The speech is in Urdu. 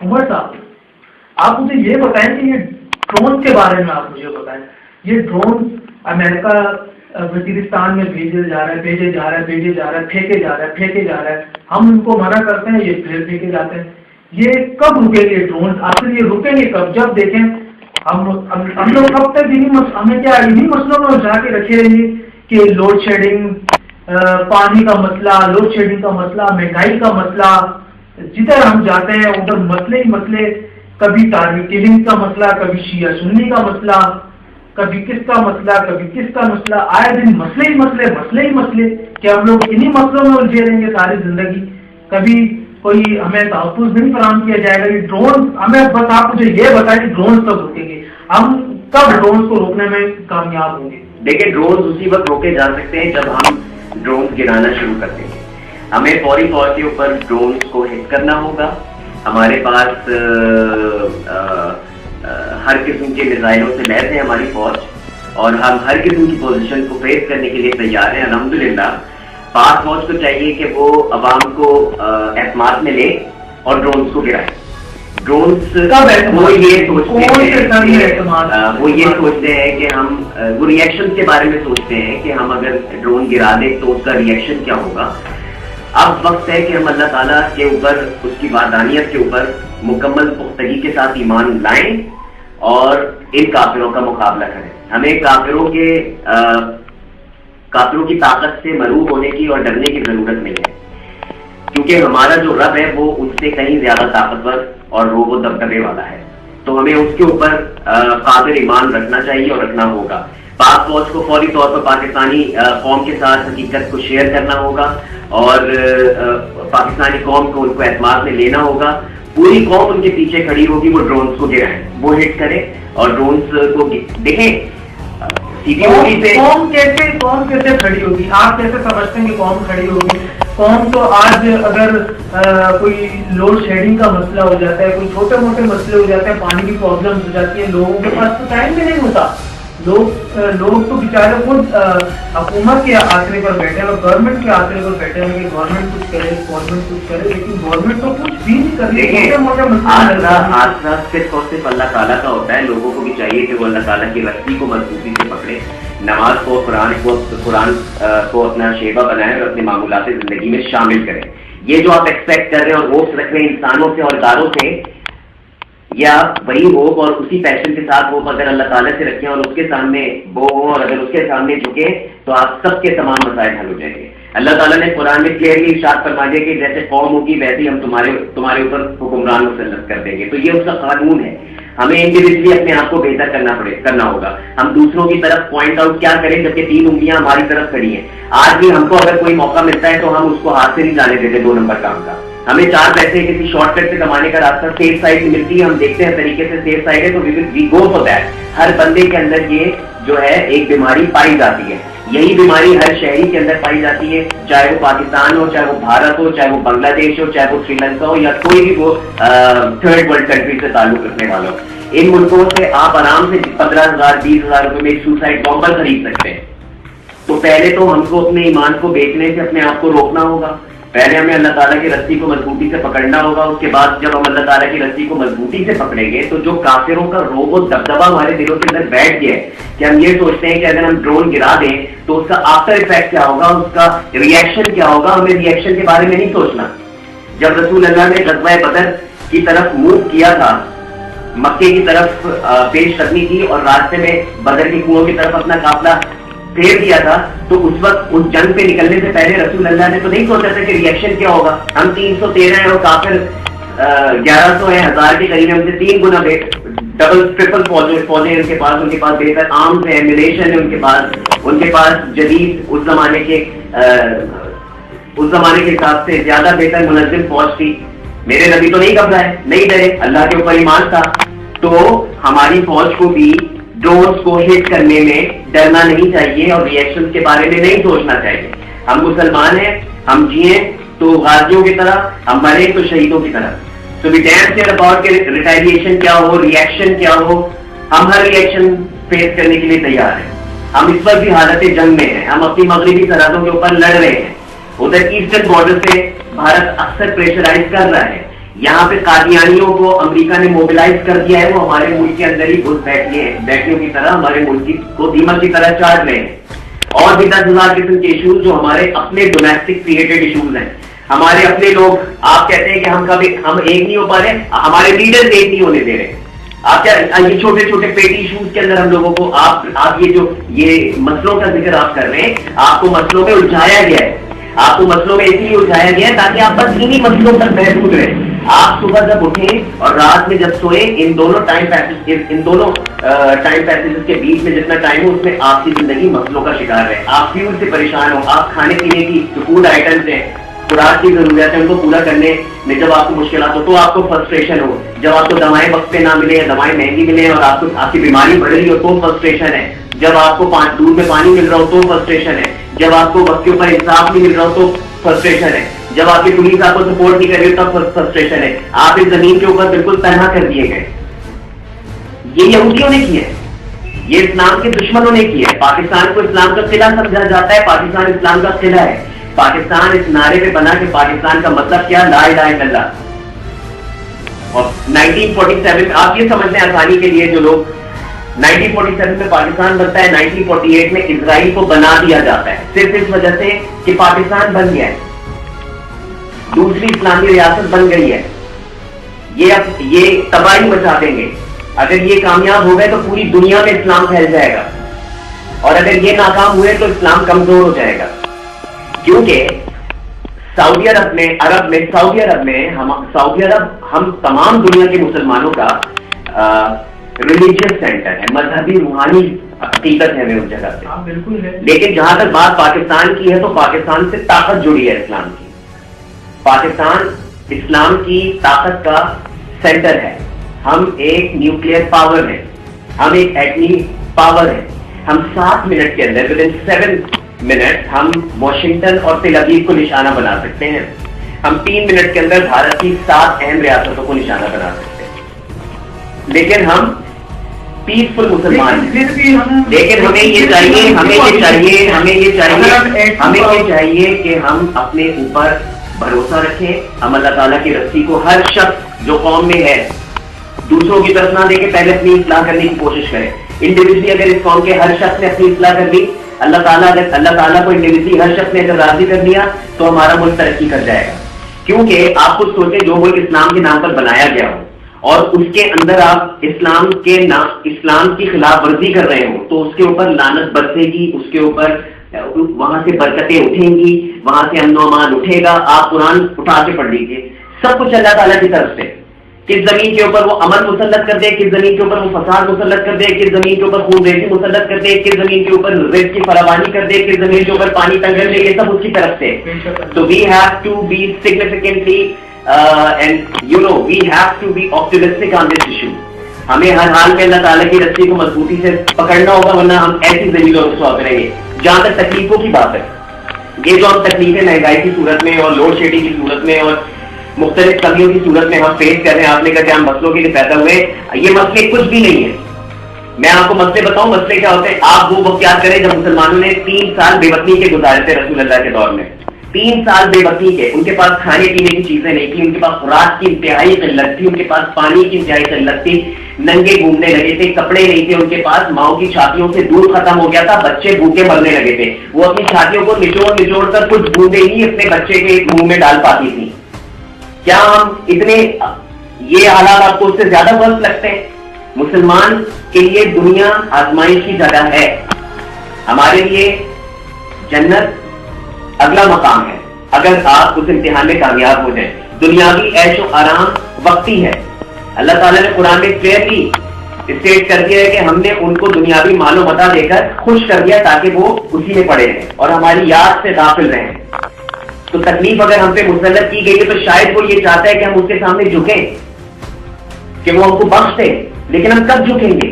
عمر صاحب آپ مجھے یہ بتائیں کہ یہ ڈرون کے بارے میں آپ مجھے بتائیں. یہ ڈرون امریکہ وزیرستان میں بھیجے جا رہا ہے, پھینکے جا رہا ہے. ہم ان کو منع کرتے ہیں, یہ پھر پھینکے جاتے ہیں. یہ کب رکیں گے ڈرون؟ آخر یہ رکیں گے کب؟ جب دیکھیں ہم لوگ کب تک ہمیں کیا انہیں مسئلوں میں الجھا کے رکھے رہیں گے کہ لوڈ شیڈنگ, پانی کا مسئلہ, لوڈ شیڈنگ کا مسئلہ, مہنگائی کا مسئلہ, جدھر ہم جاتے ہیں ادھر مسئلے ہی مسئلے. کبھی ٹارگٹ کلنگ کا مسئلہ, کبھی شیعہ سنی کا مسئلہ, کبھی کس کا مسئلہ, کبھی کس کا مسئلہ. آئے دن مسئلے ہی مسئلے کہ ہم لوگ انہیں مسئلوں میں الجھے رہیں گے ساری زندگی. کبھی کوئی ہمیں تحفظ نہیں فراہم کیا جائے گا. یہ ڈرون ہمیں بس آپ مجھے یہ بتائیں کہ ڈرون کب رکیں گے, ہم کب ڈرون کو روکنے میں کامیاب ہوں گے؟ دیکھیں ڈرون اسی وقت روکے جا سکتے ہیں جب ہم ڈرون گرانا شروع کر دیں گے. ہمیں فوری طور کے اوپر ڈرون کو ہٹ کرنا ہوگا. ہمارے پاس ہر قسم کے میزائلوں سے لیس ہے ہماری فوج, اور ہم ہر قسم کی پوزیشن کو فیس کرنے کے لیے تیار ہیں. الحمدللہ پاک فوج کو چاہیے کہ وہ عوام کو اعتماد میں لے اور ڈرونز کو گرائیں. ڈرونز وہ یہ سوچتے ہیں کہ ہم وہ ریئیکشن کے بارے میں سوچتے ہیں کہ ہم اگر ڈرون گرا دیں تو اس کا ریئیکشن کیا ہوگا. اب وقت ہے کہ ہم اللہ تعالیٰ کے اوپر, اس کی وحدانیت کے اوپر مکمل پختگی کے ساتھ ایمان لائیں اور ان کافروں کا مقابلہ کریں. ہمیں کافروں کی طاقت سے مرعوب ہونے کی اور ڈرنے کی ضرورت نہیں ہے, کیونکہ ہمارا جو رب ہے وہ ان سے کہیں زیادہ طاقتور اور روب و دبدبے والا ہے. تو ہمیں اس کے اوپر قادر ایمان رکھنا چاہیے اور رکھنا ہوگا. پاک فوج کو فوری طور پر پاکستانی قوم کے ساتھ حقیقت کو شیئر کرنا ہوگا اور پاکستانی قوم کو ان کو اعتماد میں لینا ہوگا. پوری قوم ان کے پیچھے کھڑی ہوگی, وہ ڈرونز کو گرائیں, وہ ہٹ کریں اور ڈرونز کو دیکھیں. قوم کیسے کھڑی ہوگی؟ آپ کیسے سمجھتے ہیں کہ قوم کھڑی ہوگی؟ قوم تو آج اگر کوئی لوڈ شیڈنگ کا مسئلہ ہو جاتا ہے, کوئی چھوٹے موٹے مسئلے ہو جاتے ہیں, پانی کی پرابلمس ہو جاتی ہیں, لوگوں کے پاس تو ٹائم بھی نہیں ہوتا. لوگ تو بیچارے خود حکومت کے آسرے پر بیٹھے ہیں اور گورنمنٹ کے آسرے پر بیٹھے ہیں کہ گورنمنٹ کچھ کرے, لیکن گورنمنٹ تو کچھ بھی نہیں کر رہی. آسرا صرف اور صرف اللہ تعالیٰ کا ہوتا ہے. لوگوں کو بھی چاہیے کہ وہ اللہ تعالیٰ کی رسی کو مضبوطی سے پکڑے, نماز کو, قرآن کو اپنا شیبہ بنائیں اور اپنے معمولات زندگی میں شامل کریں. یہ جو آپ ایکسپیکٹ کر رہے ہیں اور ہوپس رکھ رہے ہیں انسانوں سے اور اداروں سے, یا وہی ہوپ اور اسی پیشن کے ساتھ ہوپ اگر اللہ تعالیٰ سے رکھیں اور اس کے سامنے وہ ہوں اور اگر اس کے سامنے جھکے تو آپ سب کے تمام مسائل حل ہو جائیں گے. اللہ تعالیٰ نے قرآن میں کلیئرلی ارشاد فرما دیا کہ جیسے قوم ہوگی ویسے ہی ہم تمہارے اوپر حکمران مسلط کر دیں گے. تو یہ اس کا قانون ہے. ہمیں انڈیویجلی اپنے آپ کو بہتر کرنا ہوگا. ہم دوسروں کی طرف پوائنٹ آؤٹ کیا کریں جبکہ 3 انگلیاں ہماری طرف کھڑی ہیں. آج بھی ہم کو اگر کوئی موقع ملتا ہے تو ہم اس کو ہاتھ سے نہیں جانے دیتے 2 نمبر کام کا. ہمیں 4 پیسے کسی شارٹ کٹ سے کمانے کا راستہ سیف سائڈ سے ملتی ہے, ہم دیکھتے ہیں طریقے سے سیف سائڈ ہے تو وی گو فار دیٹ. ہر بندے کے اندر یہ جو ہے ایک بیماری پائی جاتی ہے. یہی بیماری ہر شہری کے اندر پائی جاتی ہے, چاہے وہ پاکستان ہو, چاہے وہ بھارت ہو, چاہے وہ بنگلہ دیش ہو, چاہے وہ سری لنکا ہو, یا کوئی بھی وہ 3rd ورلڈ کنٹری سے تعلق رکھنے والا ہو. ان ملکوں سے آپ آرام سے 15,000 20,000 روپے میں ایک سوسائڈ بامبر خرید سکتے ہیں. تو پہلے تو ہم کو اپنے ایمان کو بیچنے سے اپنے آپ کو روکنا ہوگا. پہلے ہمیں اللہ تعالیٰ کی رسی کو مضبوطی سے پکڑنا ہوگا. اس کے بعد جب ہم اللہ تعالیٰ کی رسی کو مضبوطی سے پکڑیں گے تو جو کافروں کا روب و دبدبہ ہمارے دلوں کے اندر بیٹھ گیا ہے کہ ہم یہ سوچتے ہیں کہ اگر ہم ڈرون گرا دیں تو اس کا آفٹر افیکٹ کیا ہوگا, اس کا ریئیکشن کیا ہوگا, ہمیں ریئیکشن کے بارے میں نہیں سوچنا. جب رسول اللہ نے غزوہ بدر کی طرف موو کیا تھا, مکے کی طرف پیش قدمی کی اور راستے میں بدر کے کنویں کی طرف اپنا قافلہ پھیر دیا تھا, تو اس وقت اس جنگ پہ نکلنے سے پہلے رسول اللہ نے تو نہیں سوچا تھا کہ ریئیکشن کیا ہوگا. ہم 313 ہیں اور کافر 1100 ہیں, 1000 کے قریب, ہم سے 3 گنا ڈبل ٹرپل فوجیں ان کے پاس بہتر آرمز ہیں, ایمونیشن ہے ان کے پاس جدید اس زمانے کے حساب سے زیادہ بہتر منظم فوج تھی. میرے نبی تو نہیں گھبرائے, نہیں ڈرے, اللہ کے اوپر ایمان تھا. تو ہماری فوج کو بھی ڈرونز کو ہٹ کرنے میں ڈرنا نہیں چاہیے اور ریئیکشن کے بارے میں نہیں سوچنا چاہیے. ہم مسلمان ہیں, ہم جیئیں تو غازیوں کی طرح, ہم مریں تو شہیدوں کی طرح. تو وی ڈونٹ کیئر اباؤٹ کہ ریٹیلیشن کیا ہو, ریئیکشن کیا ہو, ہم ہر ریئیکشن فیس کرنے کے لیے تیار ہیں. ہم اس وقت بھی حالت جنگ میں ہیں, ہم اپنی مغربی سرحدوں کے اوپر لڑ رہے ہیں. ادھر ایسٹرن بارڈر سے بھارت اکثر پریشرائز کر رہا ہے. یہاں پہ قادیانیوں کو امریکہ نے موبلائز کر دیا ہے، وہ ہمارے ملک کے اندر ہی گھس بیٹھے ہیں، بیٹھیوں کی طرح ہمارے ملک کو دیمک کی طرح چاٹ رہے ہیں. اور بھی 10,000 قسم کے ایشوز جو ہمارے اپنے ڈومیسٹک کریٹڈ ایشوز ہیں. ہمارے اپنے لوگ، آپ کہتے ہیں کہ ہم ایک نہیں ہو پا رہے، ہمارے لیڈرز ایک نہیں ہونے دے رہے. آپ کیا یہ چھوٹے چھوٹے پیٹی ایشوز کے اندر ہم لوگوں کو آپ یہ مسئلوں کا ذکر آپ کر رہے ہیں، آپ کو مسئلوں میں الجھایا گیا ہے. آپ کو مسئلوں میں اس لیے الجھایا گیا ہے تاکہ آپ بس انہی مسئلوں تک محدود رہیں. آپ صبح جب اٹھیں اور رات میں جب سوئیں، ان دونوں ٹائم پیسز کے بیچ میں جتنا ٹائم ہو اس میں آپ کی زندگی مسئلوں کا شکار ہے. آپ فیول سے پریشان ہو، آپ کھانے پینے کی جو فوڈ آئٹمس ہیں، خوراک کی ضرورت ہے، ان کو پورا کرنے میں جب آپ کو مشکلات ہو تو آپ کو فرسٹریشن ہو. جب آپ کو دوائیں وقت پہ نہ ملے یا دوائیں مہنگی ملے اور آپ کی بیماری بڑھ رہی ہو تو فرسٹریشن ہے. جب آپ کو دودھ میں پانی مل رہا ہو تو فرسٹریشن ہے. جب آپ کو وقت کے اوپر انصاف نہیں مل رہا ہو تو فرسٹریشن ہے. جب آپ کی پولیس آپ کو سپورٹ نہیں کر رہی تب فرسٹریشن ہے. آپ اس زمین کے اوپر بالکل تنہا کر دیے گئے. یہ یہودیوں نے کیا ہے، یہ اسلام کے دشمنوں نے کیا ہے. پاکستان کو اسلام کا قلعہ سمجھا جاتا ہے، پاکستان اسلام کا قلعہ ہے. پاکستان اس نعرے پہ بنا کہ پاکستان کا مطلب کیا، لا الہ الا اللہ. اور 1947 آپ یہ سمجھتے ہیں آسانی کے لیے جو لوگ 1947 میں پاکستان بنتا ہے، 1948 میں اسرائیل کو بنا دیا جاتا ہے صرف اس وجہ سے کہ پاکستان بن گیا ہے، دوسری اسلامی ریاست بن گئی ہے. یہ تباہی مچا دیں گے. اگر یہ کامیاب ہو گئے تو پوری دنیا میں اسلام پھیل جائے گا، اور اگر یہ ناکام ہوئے تو اسلام کمزور ہو جائے گا. کیونکہ سعودی عرب میں ہم تمام دنیا کے مسلمانوں کا ریلیجیس سینٹر ہے، مذہبی روحانی عقیدت ہے اس جگہ سے. بالکل ہے. لیکن جہاں تک بات پاکستان کی ہے تو پاکستان سے طاقت جڑی ہے اسلام کی. پاکستان اسلام کی طاقت کا سینٹر ہے. ہم ایک نیوکلیئر پاور ہے، ہم ایک ایٹمی پاور ہے. ہم 7 منٹ کے اندر ود ان 7 منٹ ہم واشنگٹن اور تل ابیب کو نشانہ بنا سکتے ہیں. ہم 3 منٹ کے اندر بھارت کی 7 اہم ریاستوں کو نشانہ بنا سکتے ہیں. لیکن ہم پیسفل مسلمان ہیں. لیکن ہمیں یہ چاہیے کہ ہم اپنے اوپر بھروسہ رکھیں. ہم اللہ تعالیٰ کی رسی کو ہر شخص جو قوم میں ہے دوسروں کی طرف نہ دے کے پہلے اپنی اصلاح کرنے کی کوشش کریں. انڈیویجلی اگر اس قوم کے ہر شخص نے اپنی اصلاح کر لی، اللہ تعالیٰ کو انڈیویجلی ہر شخص نے اگر راضی کر دیا تو ہمارا ملک ترقی کر جائے گا. کیونکہ آپ خود سوچیں، جو ملک اسلام کے نام پر بنایا گیا ہو اور اس کے اندر آپ اسلام کی خلاف ورزی کر رہے ہو تو اس کے اوپر لعنت برسے گی، اس کے اوپر وہاں سے برکتیں اٹھیں گی، وہاں سے امن و امان اٹھے گا. آپ قرآن اٹھا کے پڑھ لیجیے، سب کچھ اللہ تعالیٰ کی طرف سے. کس زمین کے اوپر وہ امن مسلط کر دے، کس زمین کے اوپر وہ فساد مسلط کر دے، کس زمین کے اوپر خون ریزی مسلط کر دے، کس زمین کے اوپر رزق کی فراوانی کر دے، کس زمین کے اوپر پانی تنگل لے، یہ سب اس کی طرف سے. So we have to be significantly and we have to be optimistic on this issue. ہمیں ہر حال میں اللہ تعالیٰ کی رسی کو مضبوطی سے پکڑنا ہوگا، ورنہ ہم ایسی ذلیل و رسوا کریں گے. جہاں تک تکلیفوں کی بات ہے، یہ جو ہم تکلیفیں مہنگائی کی صورت میں اور لوڈ شیڈنگ کی صورت میں اور مختلف کمیوں کی صورت میں ہم فیس کر رہے ہیں، آپ نے کہا کہ ہم مسئلوں کے لیے پیدا ہوئے، یہ مسئلے کچھ بھی نہیں ہے. میں آپ کو مسئلے بتاؤں، مسئلے کیا ہوتے ہیں. آپ وہ وقت یاد کریں جب مسلمانوں نے 3 سال بے وطنی کے گزارے تھے رسول اللہ کے دور میں. 3 سال بے وطنی کے. ان کے پاس کھانے پینے کی چیزیں نہیں تھی، ان کے پاس خوراک کی انتہائی قلت تھی، ان کے پاس پانی کی انتہائی قلت تھی، ننگے گھومنے لگے تھے، کپڑے نہیں تھے ان کے پاس، ماؤں کی چھاتیوں سے دودھ ختم ہو گیا تھا، بچے بھوکے مرنے لگے تھے. وہ اپنی چھاتیوں کو نچوڑ کر کچھ بوندیں ہی اپنے بچے کے منہ میں ڈال پاتی تھی. کیا ہم یہ حالات آپ کو اس سے زیادہ وقت لگتے ہیں؟ مسلمان کے لیے دنیا آزمائش کی جگہ ہے، ہمارے لیے جنت اگلا مقام ہے اگر آپ اس امتحان میں کامیاب ہو جائیں. دنیاوی عیش و آرام وقتی ہے. اللہ تعالیٰ نے قرآن میں کلیئرلی اسٹیٹ کر دیا ہے کہ ہم نے ان کو دنیاوی مال و متاع دے کر خوش کر دیا تاکہ وہ اسی میں پڑے رہیں اور ہماری یاد سے غافل رہیں. تو تکلیف اگر ہم پہ مسلط کی گئی ہے تو شاید وہ یہ چاہتا ہے کہ ہم اس کے سامنے جھکیں کہ وہ ہم کو بخش دے. لیکن ہم کب جھکیں گے؟